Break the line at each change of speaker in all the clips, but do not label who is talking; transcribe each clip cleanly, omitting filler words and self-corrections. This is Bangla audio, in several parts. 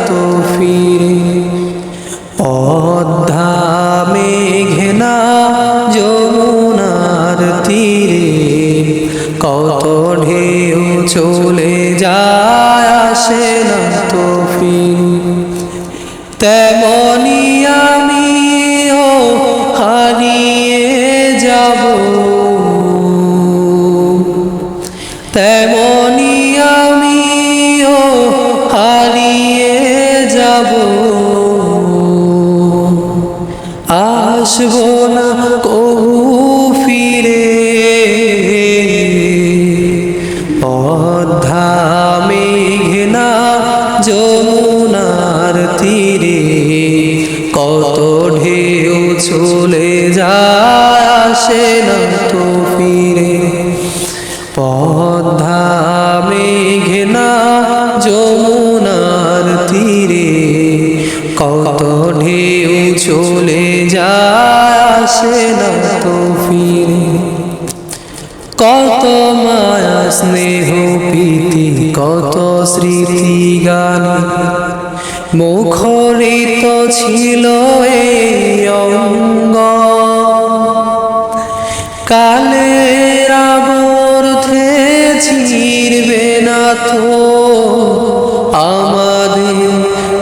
তো ফিরে। পদ্মা মেঘনা যমুনার তীরে কত ঢেউ চলে যায় আসে না তো ফিরে। তেমনি আমিও হারিয়ে যাব, তেমনি আমিও হারিয়ে যাব, আসবো না কবু ফিরে। পদ্মা মেঘনা যমুনার তীরে কত ঢেউ চলে যায় আসে না তো ফিরে। পদ্মা মেঘনা যমুনার তীরে কত ঢেউ চলে যায় আসে না তো ফিরে। কত মায়া স্নেহ প্রীতি কত স্মৃতি গানে মুখরিত ছিল এই অঙ্গ। কালের আবর্তে চিরবে না তো আমাদের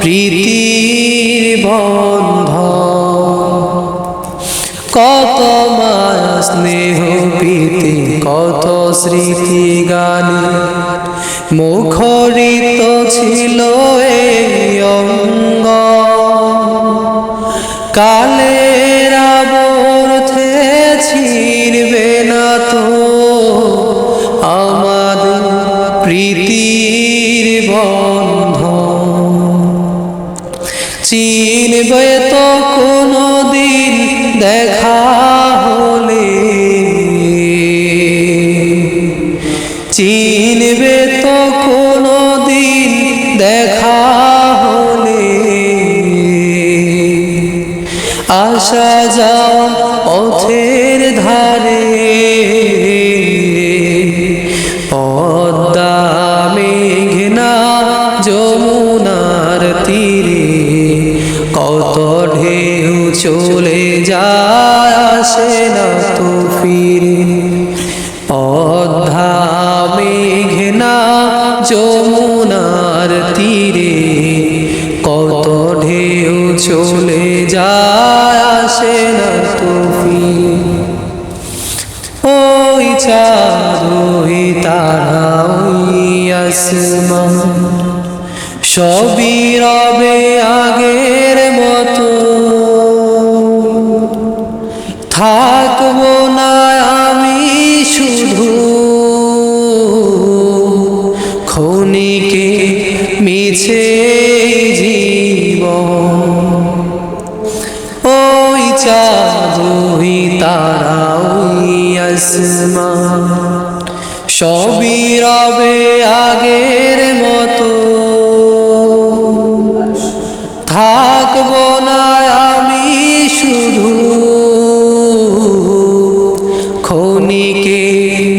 প্রীতির বন্ধন। কত মায়া স্নেহ প্রীতি কত স্মৃতি গানে মুখরিত ছিল এই অঙ্গ। কালের আবর্তে ছিড়বে না তো আমাদের প্রীতির বন্ধন। চিনবে তো কোনদিন দেখা হলে, চিনবে তো কোনদিন দেখা হলে, আসা যাওয়া পথের ধারে। পদ্মা মেঘনা যমুনার তীরে কত ঢেউ চলে যায় আসে না তো ফিরে। পদ্মা মেঘনা যমুনার তীরে কত ঢেউ চলে যায় আসে না তো ফিরে। ওই চাঁদ ওই তারা ওই আসমান সবই রবে আগের মতো। থাকবো না আমি শুধু ক্ষণিকে মিছে জীবন। ওই চাঁদ ওই তারা ওই আসমান সবই রবে আগের মতো। থাকবো না আমি শুধু ক্ষণিকে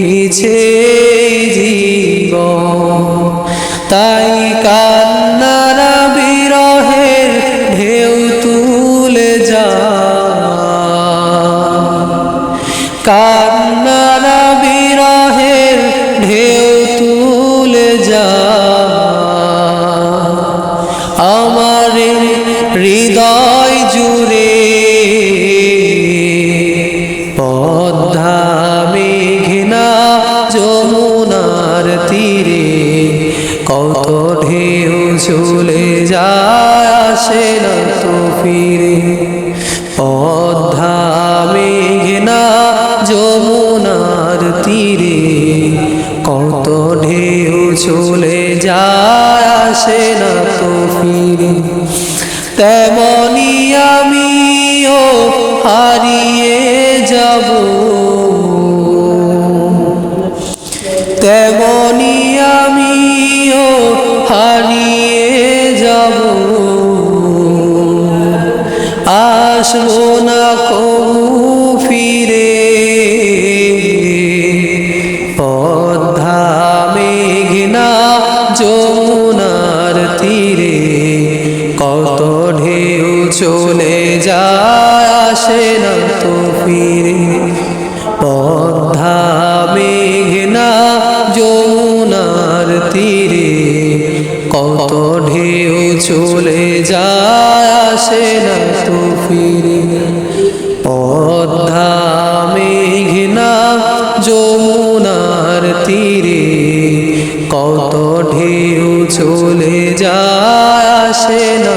মিছে জীবন। তাই কান্নারা বিরহের ঢেউ তুলে যা, কান্নারা বিরহের ঢেউ তুলে যা আমার হৃদয় জুড়ে। পদ্মা মেঘনা যমুনার তীরে কত ঢেউ চলে যায় আসে না তো ফিরে। পদ্মা মেঘনা যমুনার তীরে কত ঢেউ চলে যায় আসে না তো ফিরে। তেমনি আমিও হারিয়ে যাব, তেমনি আমিও হারিয়ে যাব, আসবো না কবু ফিরে। পদ্মা মেঘনা যমুনার তীরে চলে যায় আসে না তো ফিরে পদ্মা মেঘনা যমুনার তীরে কত ঢেউ চলে যায় আসে না তো ফিরে পদ্মা মেঘনা যমুনার তীরে কত ঢেউ চলে যায় আসে না